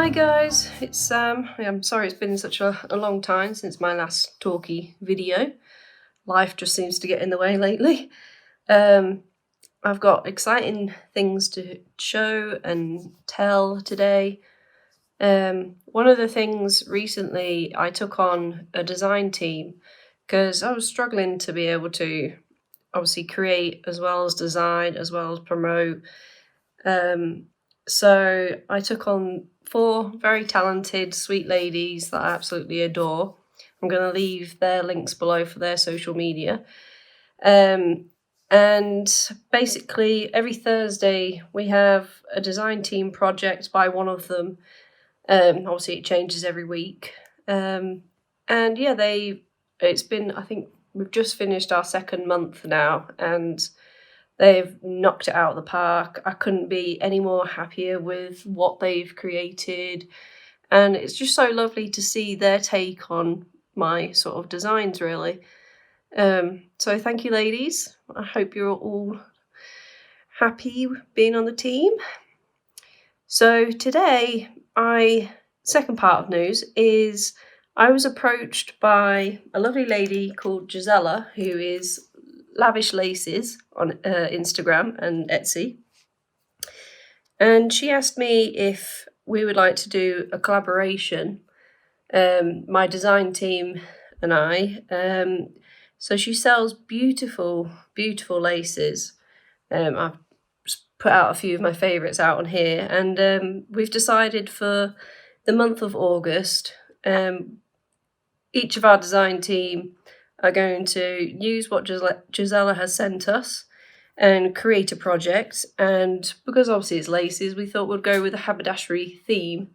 Hi guys, it's Sam. I'm sorry it's been such a long time since my last talky video. Life just seems to get in the way lately. I've got exciting things to show and tell today. One of the things recently, I took on a design team because I was struggling to be able to obviously create as well as design as well as promote. So I took on 4 very talented, sweet ladies that I absolutely adore. I'm going to leave their links below for their social media. And basically, every Thursday we have a design team project by one of them. Obviously, it changes every week. And yeah, it's been, I think we've just finished our 2nd month now, and they've knocked it out of the park. I couldn't be any more happier with what they've created. And it's just so lovely to see their take on my sort of designs, really. So thank you, ladies. I hope you're all happy being on the team. So today, second part of news is I was approached by a lovely lady called Jaizella, who is Lavish Laces on Instagram and Etsy. And she asked me if we would like to do a collaboration, my design team and I. So she sells beautiful, beautiful laces. I've put out a few of my favourites out on here, and we've decided for the month of August, each of our design team are going to use what Jaizella has sent us and create a project. And because obviously it's laces, we thought we'd go with a haberdashery theme.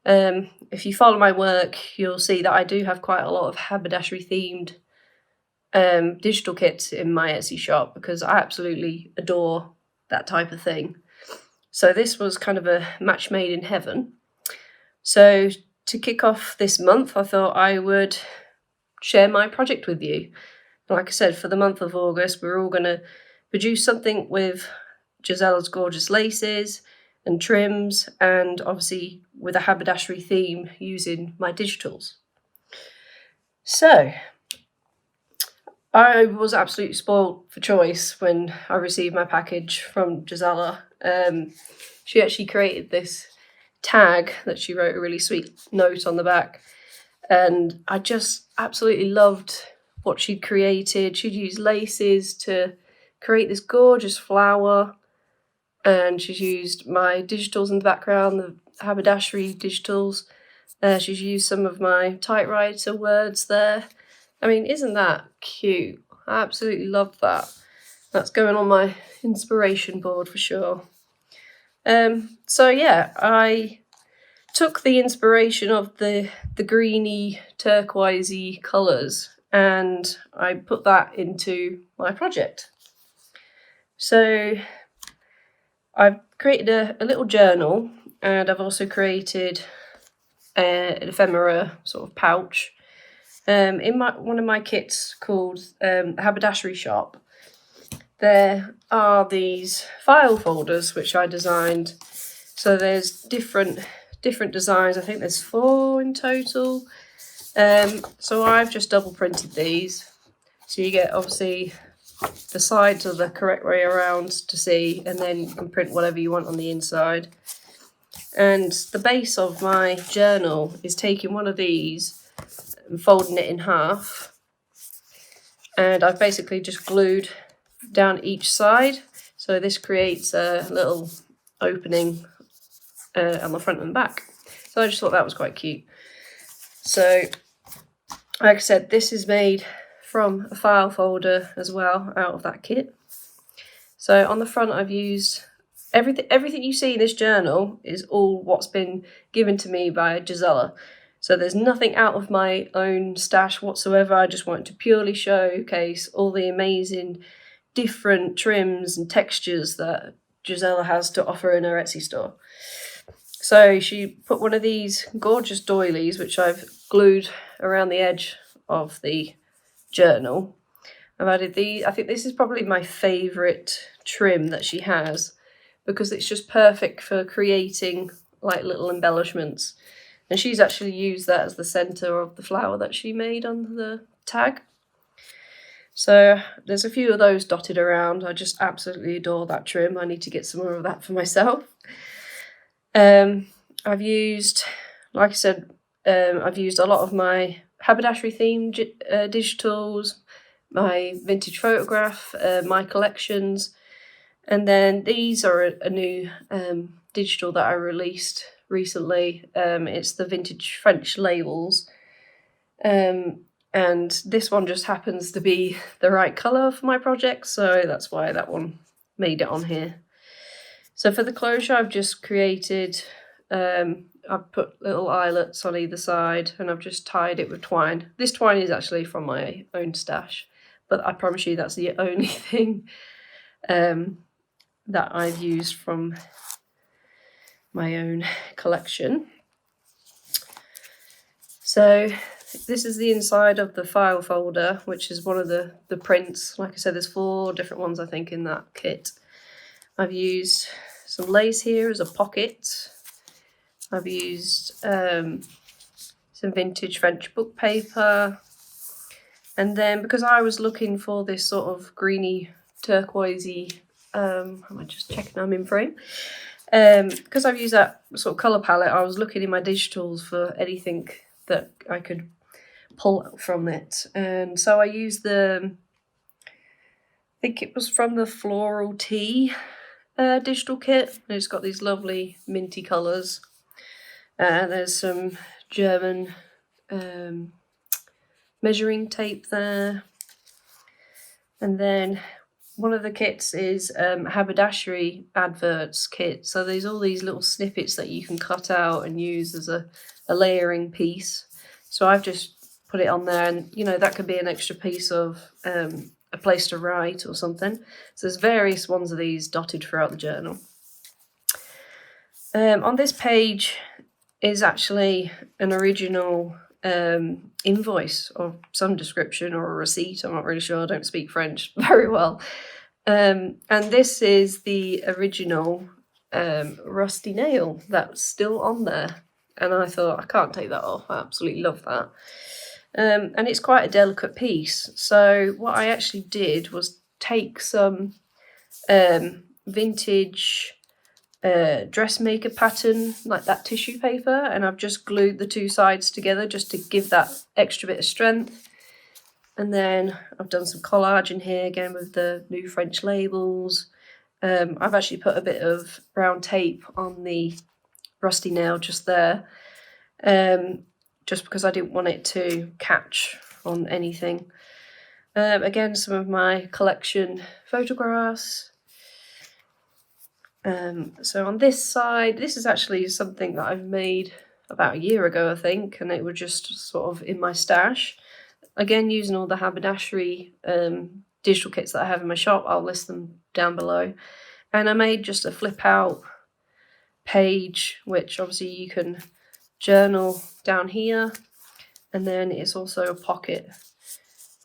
If you follow my work, you'll see that I do have quite a lot of haberdashery themed digital kits in my Etsy shop because I absolutely adore that type of thing. So this was kind of a match made in heaven. So to kick off this month, I thought I would share my project with you. Like I said, for the month of August, we're all going to produce something with Jaizella's gorgeous laces and trims, and obviously with a haberdashery theme using my digitals. So I was absolutely spoiled for choice when I received my package from Jaizella. She actually created this tag that she wrote a really sweet note on the back, and I just absolutely loved what she'd created. She'd used laces to create this gorgeous flower, and she's used my digitals in the background, the haberdashery digitals. She's used some of my typewriter words there. I mean, isn't that cute? I absolutely love that. That's going on my inspiration board for sure. So yeah, I took the inspiration of the greeny, turquoisey colours and I put that into my project. So I've created a little journal, and I've also created an ephemera sort of pouch. In one of my kits called Haberdashery Shop, there are these file folders which I designed. So there's different designs. I think there's 4 in total. So I've just double printed these. So you get obviously the sides are the correct way around to see, and then you can print whatever you want on the inside. And the base of my journal is taking one of these and folding it in half. And I've basically just glued down each side. So this creates a little opening on the front and back. So I just thought that was quite cute. So, like I said, this is made from a file folder as well out of that kit. So on the front I've used everything you see in this journal is all what's been given to me by Jaizella. So there's nothing out of my own stash whatsoever. I just want to purely showcase all the amazing different trims and textures that Jaizella has to offer in her Etsy store. So she put one of these gorgeous doilies, which I've glued around the edge of the journal. I've added these. I think this is probably my favourite trim that she has because it's just perfect for creating like little embellishments. And she's actually used that as the centre of the flower that she made on the tag. So there's a few of those dotted around. I just absolutely adore that trim. I need to get some more of that for myself. I've used, like I said, I've used a lot of my haberdashery themed digitals, my vintage photograph, my collections, and then these are a new digital that I released recently. It's the vintage French labels, and this one just happens to be the right colour for my project, so that's why that one made it on here. So for the closure, I've just created, I've put little eyelets on either side, and I've just tied it with twine. This twine is actually from my own stash, but I promise you that's the only thing that I've used from my own collection. So this is the inside of the file folder, which is one of the prints. Like I said, there's 4 different ones I think in that kit. I've used some lace here as a pocket. I've used some vintage French book paper. And then because I was looking for this sort of greeny, turquoisey, am I just checking I'm in frame? Because I've used that sort of colour palette, I was looking in my digitals for anything that I could pull from it. And so I used I think it was from the Floral Tea digital kit. And it's got these lovely minty colours. There's some German measuring tape there. And then one of the kits is Haberdashery adverts kit. So there's all these little snippets that you can cut out and use as a layering piece. So I've just put it on there, and you know, that could be an extra piece of a place to write or something. So there's various ones of these dotted throughout the journal. On this page is actually an original invoice of some description or a receipt. I'm not really sure. I don't speak French very well. And this is the original rusty nail that's still on there. And I thought, I can't take that off. I absolutely love that. And it's quite a delicate piece. So what I actually did was take some vintage dressmaker pattern, like that tissue paper, and I've just glued the 2 sides together just to give that extra bit of strength. And then I've done some collage in here again with the new French labels. I've actually put a bit of brown tape on the rusty nail just there, just because I didn't want it to catch on anything. Again, some of my collection photographs. So on this side, this is actually something that I've made about a year ago, I think, and it was just sort of in my stash. Again, using all the haberdashery digital kits that I have in my shop. I'll list them down below. And I made just a flip out page, which obviously you can journal down here, and then it's also a pocket.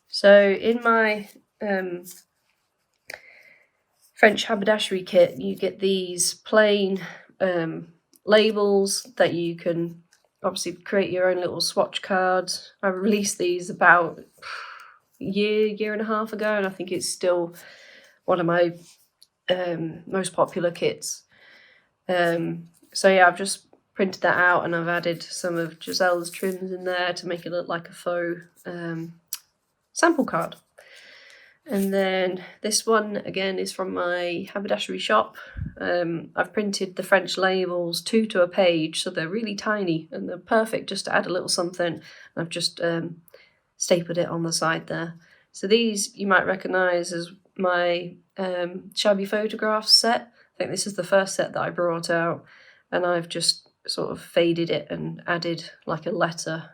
So in my French haberdashery kit, you get these plain labels that you can obviously create your own little swatch cards. I released these about a year and a half ago, and I think it's still one of my most popular kits. So yeah, I've just printed that out, and I've added some of Jaizella's trims in there to make it look like a faux sample card. And then this one again is from my haberdashery shop. I've printed the French labels 2 to a page, so they're really tiny and they're perfect just to add a little something. I've just stapled it on the side there. So these you might recognise as my shabby photographs set. I think this is the first set that I brought out, and I've just sort of faded it and added like a letter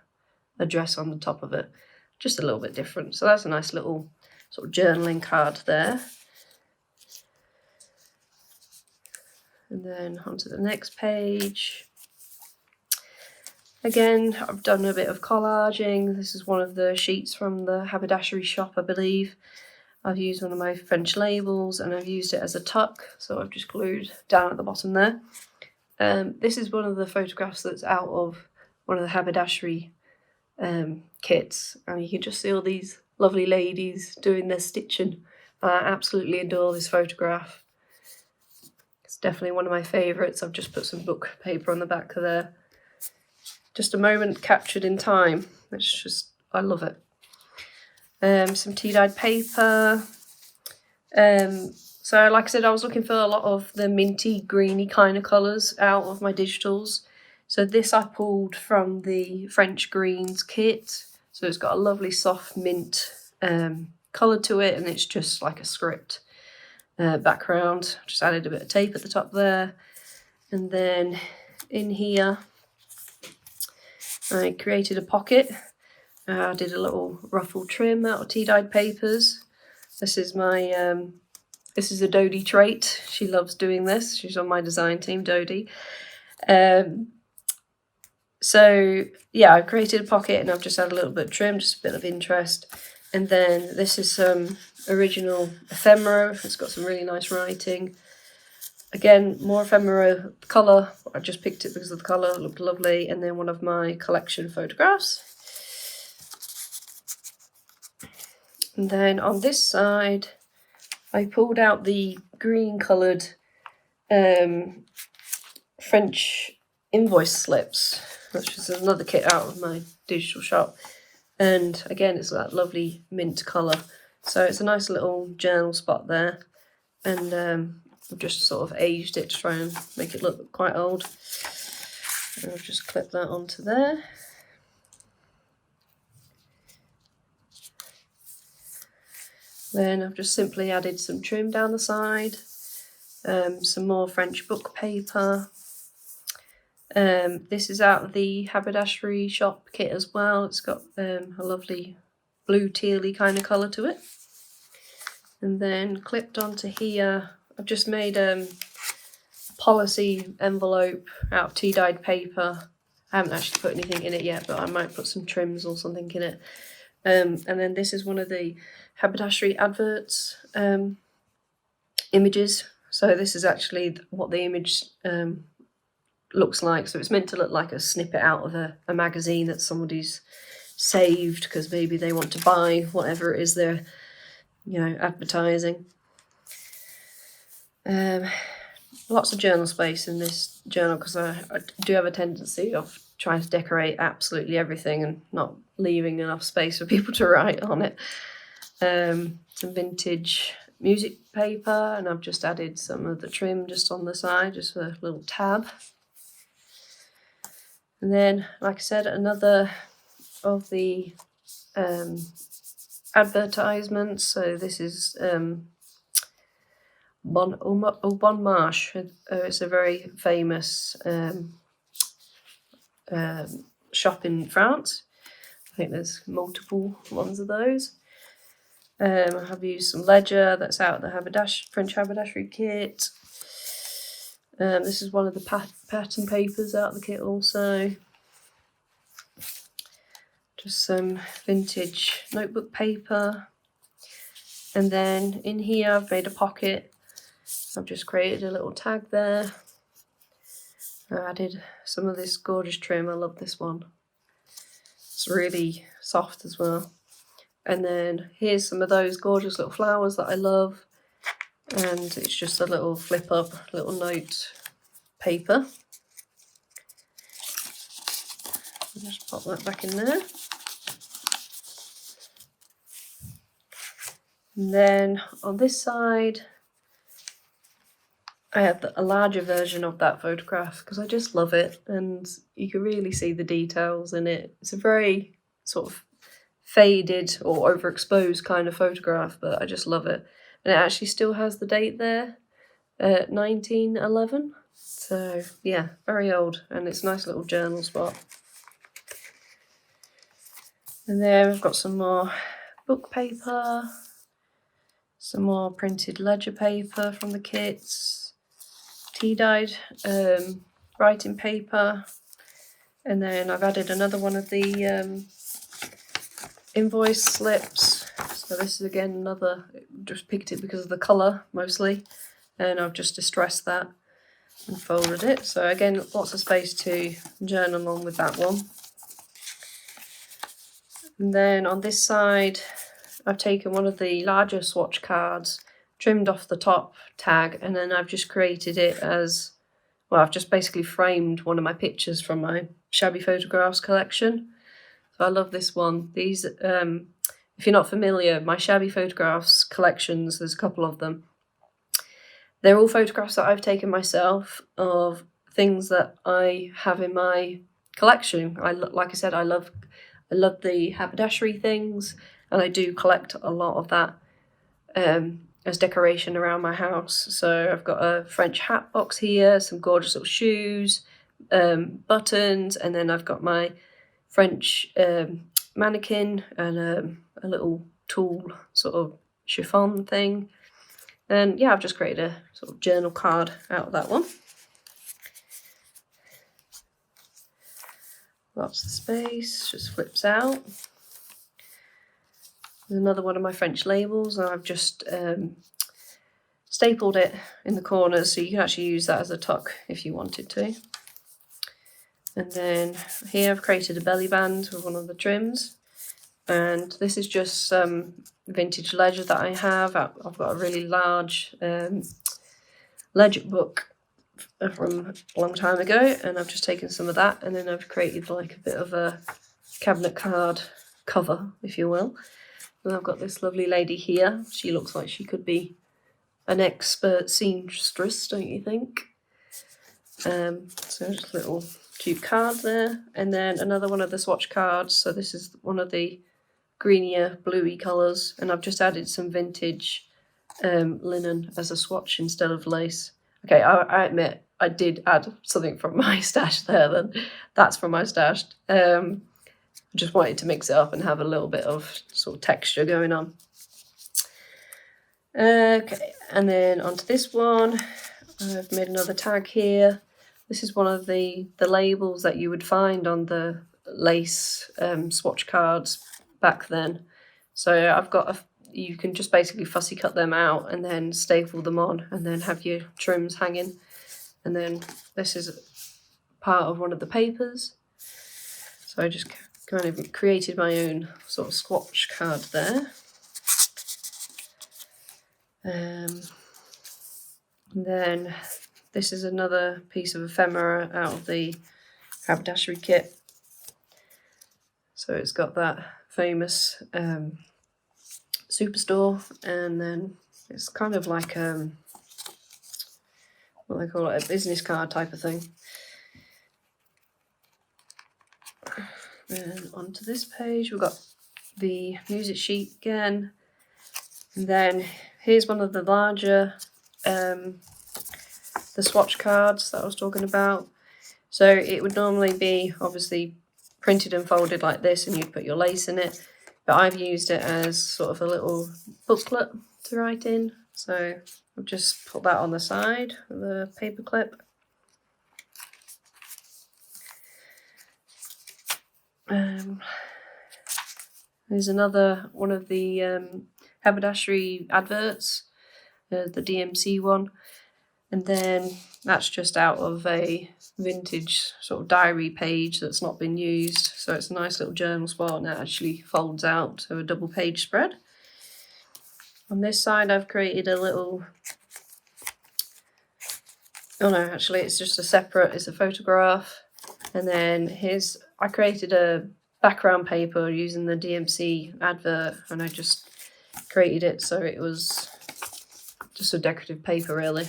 address on the top of it, just a little bit different. So that's a nice little sort of journaling card there. And then onto the next page. Again, I've done a bit of collaging. This is one of the sheets from the haberdashery shop, I believe. I've used one of my French labels and I've used it as a tuck, so I've just glued down at the bottom there. This is one of the photographs that's out of one of the Haberdashery kits, and you can just see all these lovely ladies doing their stitching. I absolutely adore this photograph. It's definitely one of my favourites. I've just put some book paper on the back of there. Just a moment captured in time. It's just, I love it. Some tea-dyed paper. So like I said, I was looking for a lot of the minty, greeny kind of colours out of my digitals. So this I pulled from the French Greens kit. So it's got a lovely soft mint colour to it, and it's just like a script background. Just added a bit of tape at the top there. And then in here, I created a pocket. I did a little ruffle trim out of tea-dyed papers. This is my... This is a Dodie trait. She loves doing this. She's on my design team, Dodie. So yeah, I created a pocket and I've just had a little bit of trim, just a bit of interest. And then this is some original ephemera. It's got some really nice writing. Again, more ephemera colour. I just picked it because of the colour. It looked lovely. And then one of my collection photographs. And then on this side, I pulled out the green coloured French invoice slips, which is another kit out of my digital shop. And again, it's that lovely mint colour. So it's a nice little journal spot there. And I've just sort of aged it to try and make it look quite old. And I've just clipped that onto there. Then I've just simply added some trim down the side, some more French book paper. This is out of the Haberdashery shop kit as well. It's got a lovely blue tealy kind of colour to it. And then clipped onto here, I've just made a policy envelope out of tea-dyed paper. I haven't actually put anything in it yet, but I might put some trims or something in it. And then this is one of the Haberdashery adverts images. So this is actually what the image looks like. So it's meant to look like a snippet out of a magazine that somebody's saved because maybe they want to buy whatever it is they're, advertising. Lots of journal space in this journal because I do have a tendency of trying to decorate absolutely everything and not leaving enough space for people to write on it. Some vintage music paper, and I've just added some of the trim just on the side, just for a little tab. And then, like I said, another of the advertisements. So this is Bon Marche. It's a very famous shop in France. I think there's multiple ones of those. I have used some ledger that's out of the French Haberdashery kit. This is one of the pattern papers out of the kit also. Just some vintage notebook paper. And then in here I've made a pocket. I've just created a little tag there. I added some of this gorgeous trim. I love this one. It's really soft as well. And then here's some of those gorgeous little flowers that I love. And it's just a little flip up, little note paper. I'll just pop that back in there. And then on this side, I have a larger version of that photograph because I just love it, and you can really see the details in it. It's a very sort of faded or overexposed kind of photograph, but I just love it. And it actually still has the date there, 1911. So yeah, very old, and it's a nice little journal spot. And there we've got some more book paper, some more printed ledger paper from the kits, tea-dyed writing paper, and then I've added another one of the invoice slips. So this is again another, just picked it because of the colour mostly, and I've just distressed that. and folded it. So again, lots of space to journal on with that one. And then on this side, I've taken one of the larger swatch cards, trimmed off the top tag, and then I've just created it as, well, I've just basically framed one of my pictures from my shabby photographs collection. So I love this one. These, if you're not familiar, my shabby photographs collections, there's a couple of them. They're all photographs that I've taken myself of things that I have in my collection. Like I said, I love the haberdashery things, and I do collect a lot of that as decoration around my house. So I've got a French hat box here, some gorgeous little shoes, buttons, and then I've got my French mannequin and a little tulle sort of chiffon thing. And yeah, I've just created a sort of journal card out of that one. Lots of space, just flips out. There's another one of my French labels, and I've just stapled it in the corners, so you can actually use that as a tuck if you wanted to. And then here I've created a belly band with one of the trims, and this is just some vintage ledger that I have. I've got a really large ledger book from a long time ago, and I've just taken some of that, and then I've created like a bit of a cabinet card cover, if you will. And I've got this lovely lady here. She looks like she could be an expert seamstress, don't you think? So just a little cute card there. And then another one of the swatch cards. So this is one of the greenier, bluey colours. And I've just added some vintage linen as a swatch instead of lace. Okay, I admit I did add something from my stash there then. That's from my stash. I just wanted to mix it up and have a little bit of sort of texture going on. Okay, and then onto this one, I've made another tag here. This is one of the labels that you would find on the lace swatch cards back then. So I've got you can just basically fussy cut them out and then staple them on and then have your trims hanging. And then this is part of one of the papers. So I just kind of created my own sort of swatch card there. And then this is another piece of ephemera out of the haberdashery kit. So it's got that famous superstore, and then it's kind of like what they call it, a business card type of thing. And onto this page we've got the music sheet again, and then here's one of the larger the swatch cards that I was talking about. So it would normally be obviously printed and folded like this, and you'd put your lace in it, but I've used it as sort of a little booklet to write in. So I've just put that on the side of the paper clip. There's another one of the haberdashery adverts, the DMC one, and then that's just out of a vintage sort of diary page that's not been used. So it's a nice little journal spot, and it actually folds out to a double page spread. On this side I've created a little, oh no, actually it's just it's a photograph, and then I created a background paper using the DMC advert, and I just created it so it was just a decorative paper really.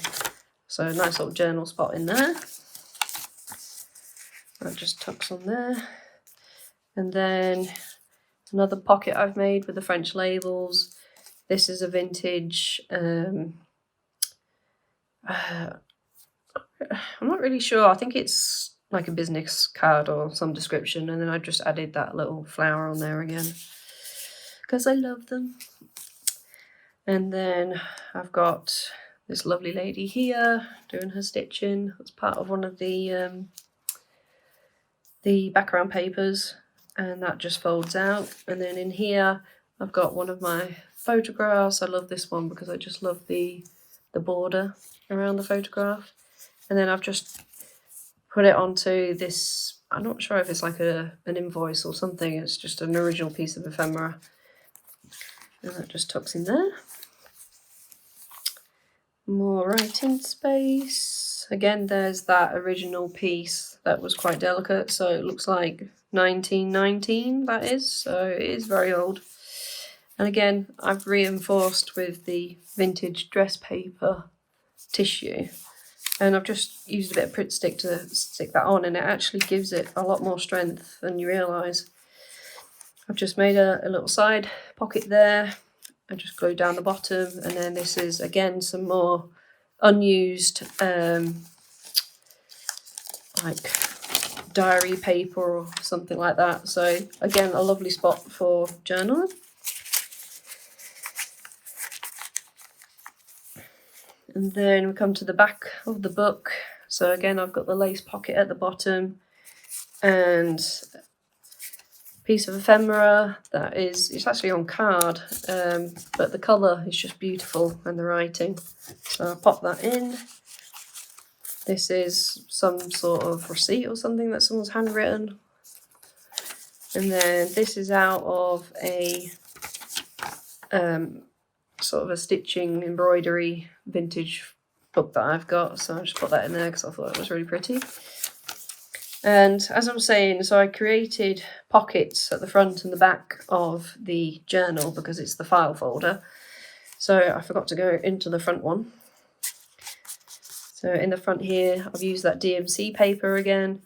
So a nice little journal spot in there. That just tucks on there. And then another pocket I've made with the French labels. This is a vintage, I'm not really sure, I think it's like a business card or some description, and then I just added that little flower on there again because I love them. And then I've got this lovely lady here doing her stitching. That's part of one of the background papers, and that just folds out. And then in here I've got one of my photographs. I love this one because I just love the border around the photograph. And then I've just put it onto this, I'm not sure if it's like an invoice or something, it's just an original piece of ephemera. And that just tucks in there. More writing space. Again, there's that original piece that was quite delicate, so it looks like 1919, that is, so it is very old. And again, I've reinforced with the vintage dress paper tissue, and I've just used a bit of Pritt stick to stick that on, and it actually gives it a lot more strength than you realise. I've just made a little side pocket there. I just glued down the bottom, and then this is again some more unused like diary paper or something like that. So again, a lovely spot for journaling. And then we come to the back of the book. So again, I've got the lace pocket at the bottom and piece of ephemera that is, it's actually on card, but the colour is just beautiful and the writing. So I'll pop that in. This is some sort of receipt or something that someone's handwritten. And then this is out of a sort of a stitching embroidery vintage book that I've got. So I just put that in there because I thought it was really pretty. And as I was saying, so I created pockets at the front and the back of the journal because it's the file folder. So I forgot to go into the front one. So in the front here, I've used that DMC paper again,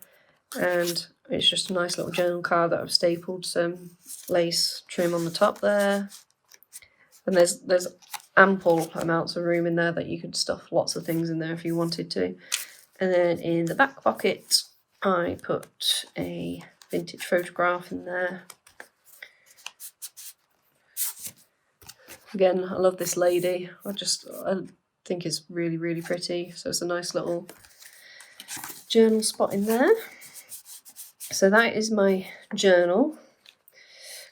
and it's just a nice little journal card that I've stapled some lace trim on the top there. And there's ample amounts of room in there that you could stuff lots of things in there if you wanted to. And then in the back pocket, I put a vintage photograph in there. Again, I love this lady. I think it's really, really pretty. So it's a nice little journal spot in there. So that is my journal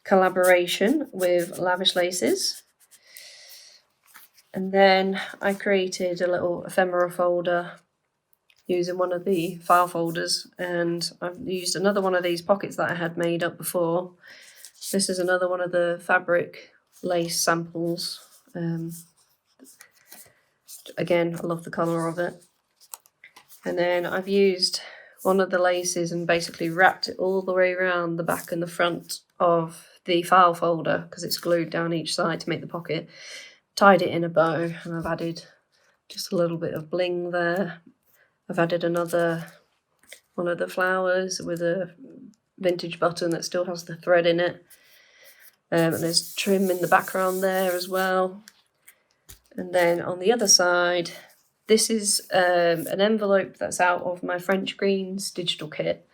collaboration with Lavish Laces. And then I created a little ephemera folder using one of the file folders, and I've used another one of these pockets that I had made up before. This is another one of the fabric lace samples. Again, I love the colour of it. And then I've used one of the laces and basically wrapped it all the way around the back and the front of the file folder because it's glued down each side to make the pocket. Tied it in a bow, and I've added just a little bit of bling there. I've added another one of the flowers with a vintage button that still has the thread in it. And there's trim in the background there as well. And then on the other side, this is an envelope that's out of my French Greens digital kit.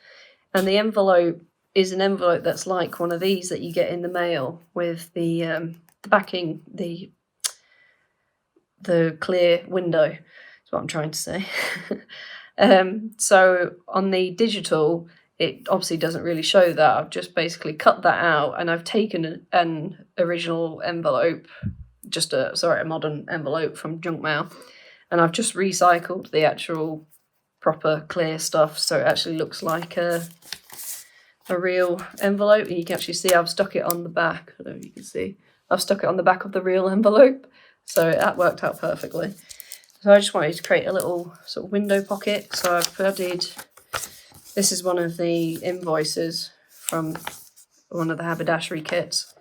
And the envelope is an envelope that's like one of these that you get in the mail with the backing, the clear window. That's what I'm trying to say. So on the digital, it obviously doesn't really show that. I've just basically cut that out, and I've taken an original envelope, a modern envelope from junk mail, and I've just recycled the actual proper clear stuff, so it actually looks like a real envelope. And you can actually see I've stuck it on the back. I don't know if you can see. I've stuck it on the back of the real envelope, so that worked out perfectly. So I just wanted to create a little sort of window pocket. So I've added, this is one of the invoices from one of the Haberdashery kits.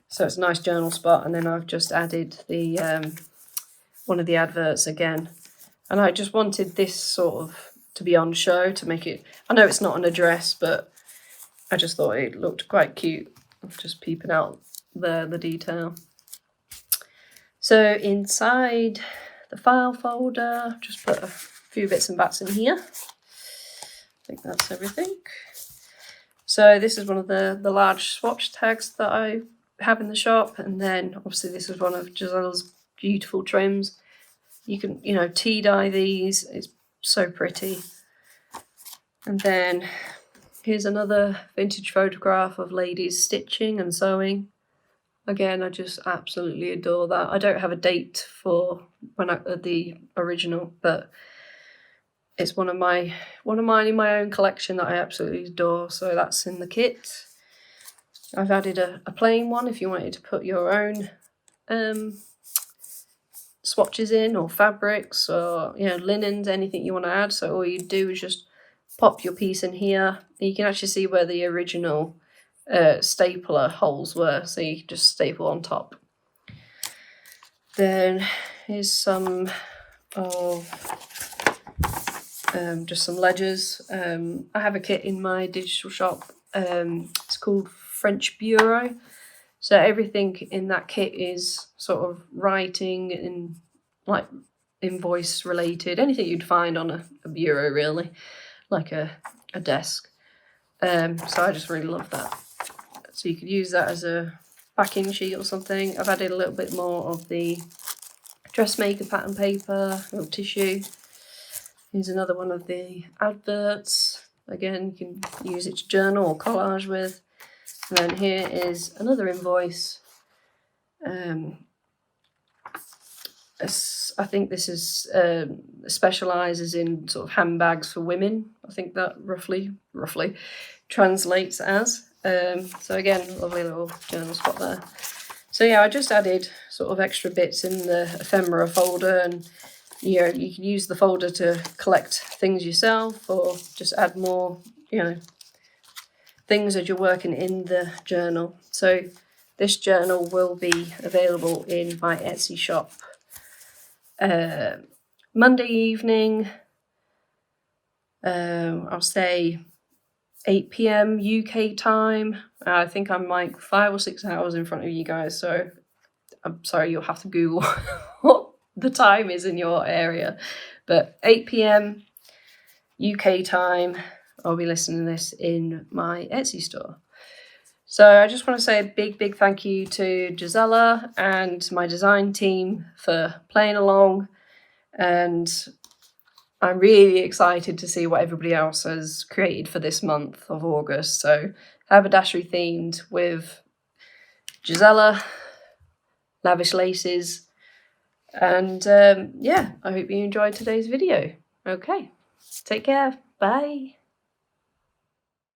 So it's a nice journal spot. And then I've just added the one of the adverts again. And I just wanted this sort of to be on show to make it, I know it's not an address, but I just thought it looked quite cute. Just peeping out there, the detail. So inside the file folder, just put a few bits and bats in here. I think that's everything. So this is one of the large swatch tags that I have in the shop, and then obviously this is one of Jaizella's beautiful trims. You can, tea dye these, it's so pretty. And then here's another vintage photograph of ladies stitching and sewing. Again, I just absolutely adore that. I don't have a date for the original, but it's one of mine in my own collection that I absolutely adore. So that's in the kit. I've added a plain one if you wanted to put your own swatches in, or fabrics, or linens, anything you want to add. So all you do is just pop your piece in here. You can actually see where the original stapler holes were, so you can just staple on top. Then here's some of just some ledgers. I have a kit in my digital shop. It's called French Bureau. So everything in that kit is sort of writing and like invoice related, anything you'd find on a bureau, really, like a desk. So I just really love that. So you could use that as a backing sheet or something. I've added a little bit more of the dressmaker pattern paper, little tissue. Here's another one of the adverts. Again, you can use it to journal or collage with. And then here is another invoice. I think this is specialises in sort of handbags for women. I think that roughly translates as. So again, lovely little journal spot there. So yeah, I just added sort of extra bits in the ephemera folder, and you can use the folder to collect things yourself, or just add more, things as you're working in the journal. So this journal will be available in my Etsy shop Monday evening, I'll say 8 p.m. UK time. I think I'm like 5 or 6 hours in front of you guys, so I'm sorry, you'll have to Google what the time is in your area. But 8 p.m. UK time, I'll be listening to this in my Etsy store. So I just want to say a big thank you to Jaizella and my design team for playing along, and I'm really excited to see what everybody else has created for this month of August. So Haberdashery themed with Jaizella, Lavish Laces, and yeah, I hope you enjoyed today's video. Okay, take care, bye.